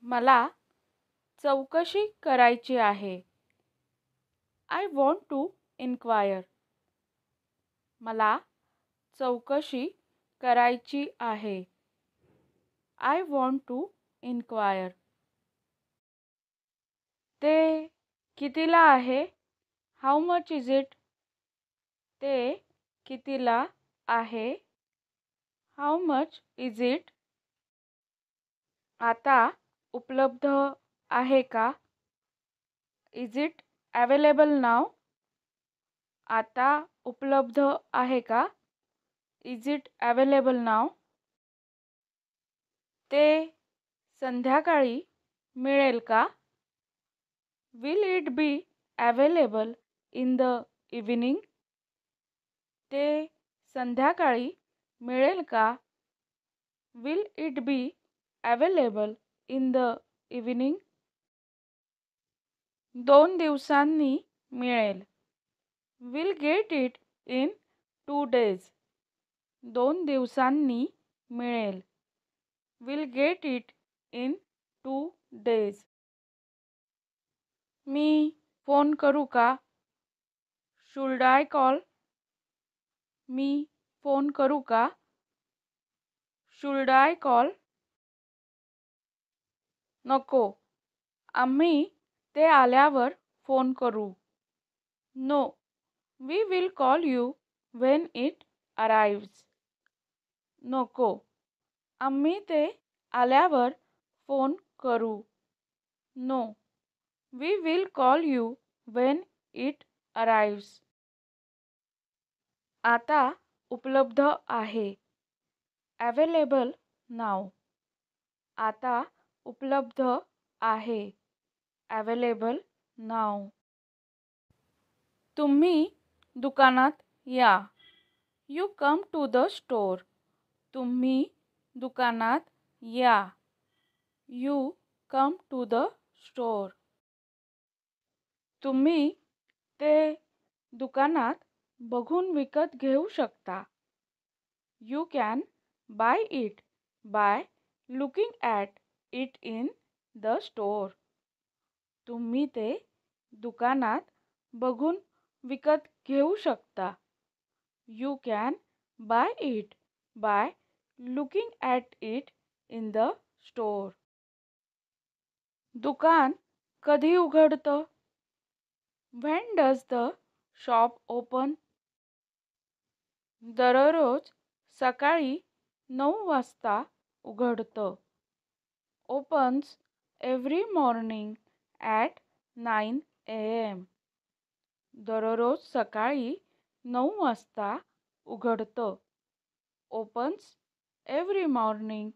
मला चौकशी करायची आहे. I want to enquire. मला चौकशी करायची आहे. I want to enquire. ते कितीला आहे? How much is it? ते कितीला आहे? How much is it? आता उपलब्ध आहे का? Is it available now? आता उपलब्ध आहे का? Is it available now? ते संध्याकाळी मिळेल का? Will it be available in the evening? ते संध्याकाळी मिळेल का? Will it be available in the evening? 2 दिवसांनी मिळेल. Will get it in 2 days. 2 दिवसांनी मिळेल. Will get it in 2 days. मी फोन करू का? Should I call? मी फोन करू का? Should I call? नको. आम्ही ते आल्यावर फोन करू. No. We will call you when it arrives. नको. आम्ही ते आल्यावर फोन करू. No. We will call you when it arrives. आता उपलब्ध आहे. Available now. आता उपलब्ध आहे. Available now. तुम्ही दुकानात या. You come to the store. तुम्ही दुकानात या. You come to the store. तुम्ही ते दुकानात बघून विकत घेऊ शकता. You can buy it by looking at it in the store. तुम्ही ते दुकानात बघून विकत घेऊ शकता. You can buy it by looking at it in the store. दुकान कधी उघडतं? When does the shop open? दररोज सकाळी 9 वाजता उघडतं. Opens every morning at 9 a.m. दररोज सकाळी 9 वाजता उघडतं. Opens every morning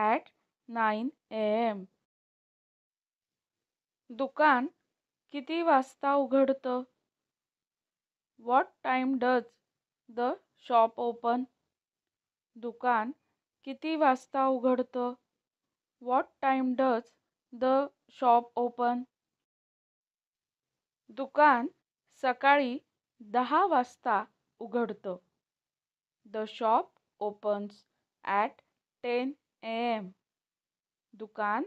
at 9 a.m. दुकान किती वाजता उघडतं? What time does the shop open? दुकान किती वाजता उघडतं? What time does the shop open? दुकान सकाळी 10 वाजता उघडतं. The shop opens at 10 a.m. दुकान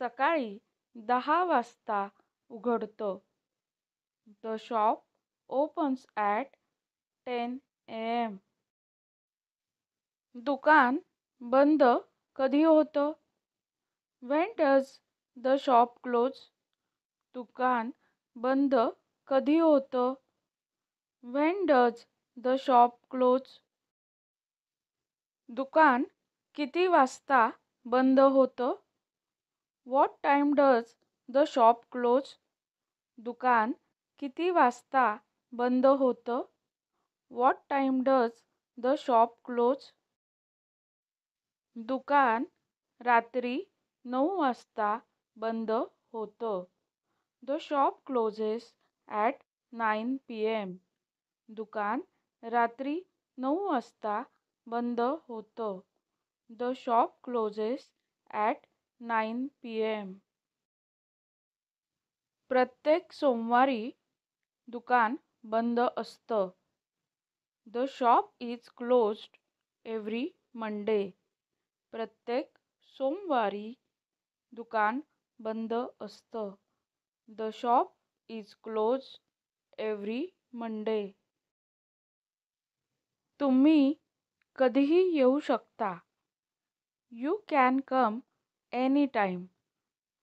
सकाळी 10 वाजता उघडतं. The shop opens at 10 a.m. दुकान बंद कधी होतं? When does the shop close? दुकान बंद कधी होतं? When does the shop close? दुकान किती वाजता बंद होतं? What time does the shop close? दुकान किती वाजता बंद होतं? What time does the shop close? दुकान रात्री 9 वाजता बंद होतं. The shop closes at 9 p.m. दुकान रात्री 9 वाजता बंद होतं. The shop closes at 9 p.m. प्रत्येक सोमवारी दुकान बंद असतं. The shop is closed every Monday. प्रत्येक सोमवारी दुकान बंद असतं. The shop is closed every Monday. तुम्ही कधीही येऊ शकता. You can come any time.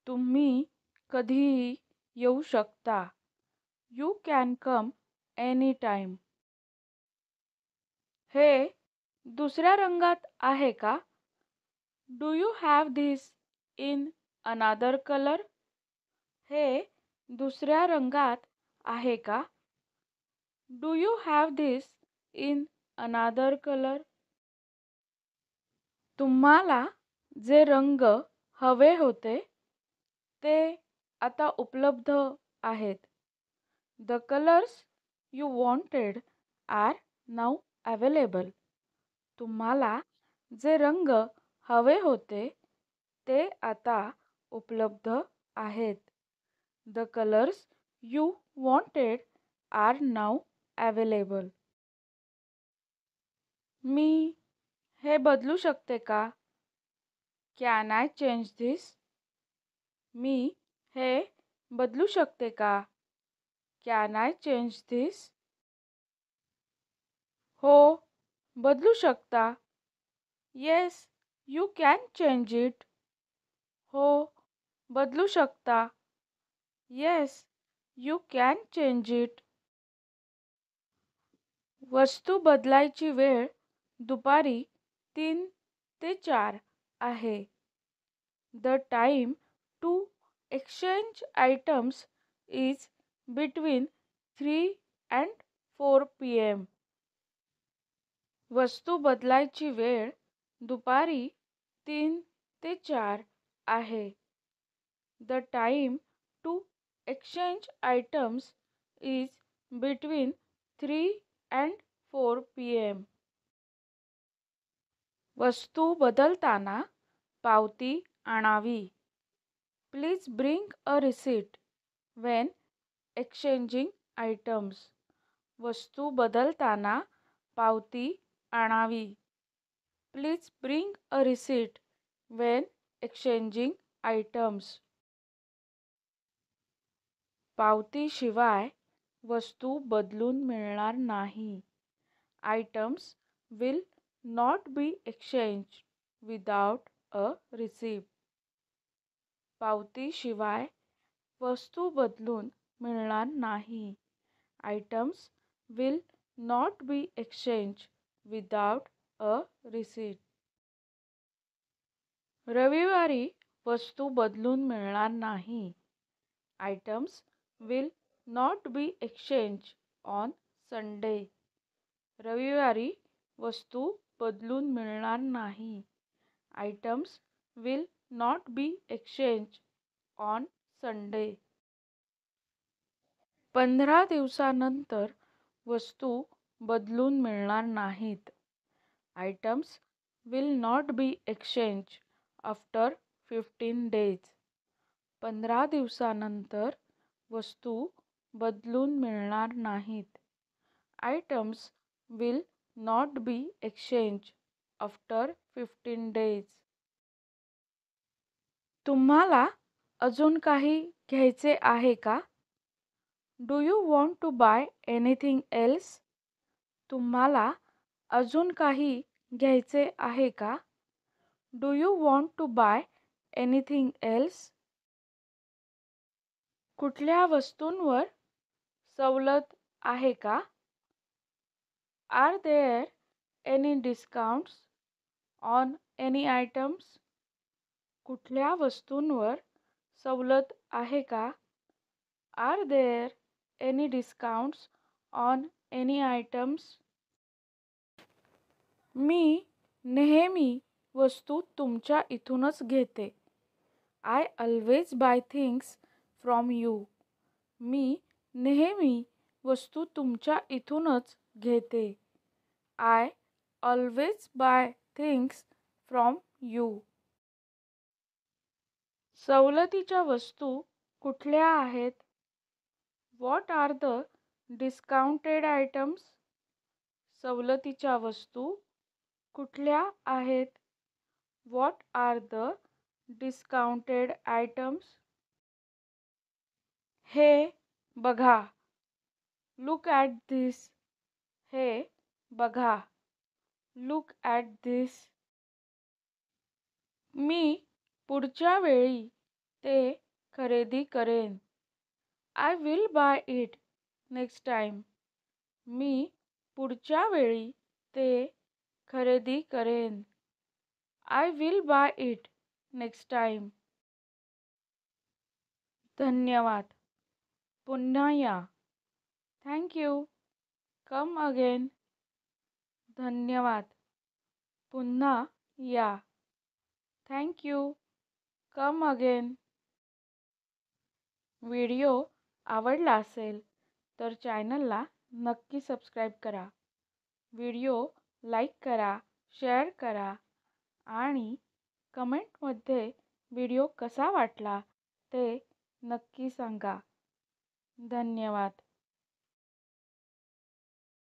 तुम्ही कधीही येऊ शकता. You can come any time. हे दुसऱ्या रंगात आहे का? Do you have this in अनादर कलर? हे दुसऱ्या रंगात आहे का? Do you have this in अनादर कलर? तुम्हाला जे रंग हवे होते ते आता उपलब्ध आहेत. The colors you wanted are now available. तुम्हाला जे रंग हवे होते ते आता उपलब्ध आहेत. The colors you wanted are now available. मी हे बदलू शकते का? Can I change this? मी हे बदलू शकते का? Can I change this? हो, बदलू शकता. Yes, you can change it. हो, बदलू शकता. Yes, you can change it. वस्तू बदलायची वेळ दुपारी 3 ते 4 आहे. The time to exchange items is between 3 and 4 p.m. वस्तू बदलायची वेळ दुपारी 3 ते 4 आहे. The time to exchange items is between 3 and 4 p.m. वस्तू बदलताना पावती आणावी. Please bring a receipt when exchanging items. वस्तू बदलताना पावती आणावी. Please bring a receipt when exchanging items. पावतीशिवाय वस्तू बदलून मिळणार नाही. Items will not be exchanged without a receipt. पावतीशिवाय वस्तू बदलून मिळणार नाही. Items will not be exchanged without a receipt. रविवारी वस्तू बदलून मिळणार नाही. Items will not be exchanged on Sunday. रविवारी वस्तू बदलून मिळणार नाही. Items will not be exchanged on Sunday. 15 दिवसानंतर वस्तू बदलून मिळणार नाहीत. Items will not be exchanged after 15 days. 15 दिवसानंतर वस्तू बदलून मिळणार नाहीत. Items will not be exchanged after 15 days. तुम्हाला अजून काही घ्यायचे आहे का? Do you want to buy anything else? तुम्हाला अजून काही घ्यायचे आहे का? Do you want to buy anything else? कुठल्या वस्तूंवर सवलत आहे का? Are there any discounts on any items? कुठल्या वस्तूंवर सवलत आहे का? Are there any discounts on any items? मी नेहमी वस्तू तुमच्या इथूनच घेते. I always buy things from you. मी नेहमी वस्तू तुमच्या इथूनच घेते. I always buy things from you. सवलतीच्या वस्तू कुठल्या आहेत? What are the discounted items? सवलतीच्या वस्तू कुठल्या आहेत? What are the discounted items? हे बघा. Look at this. हे बघा. Look at this. मी पुढच्या वेळी ते खरेदी करेन. I will buy it next time. मी पुढच्या वेळी ते खरेदी करेन. I will buy it next time. धन्यवाद. पुन्हा या. Thank you. Come again. धन्यवाद. पुन्हा या. Thank you. Come again. व्हिडिओ आवडला असेल तर चॅनलला नक्की सबस्क्राईब करा. व्हिडिओ लाईक करा, शेअर करा आणि कमेंटमध्ये व्हिडिओ कसा वाटला ते नक्की सांगा. धन्यवाद.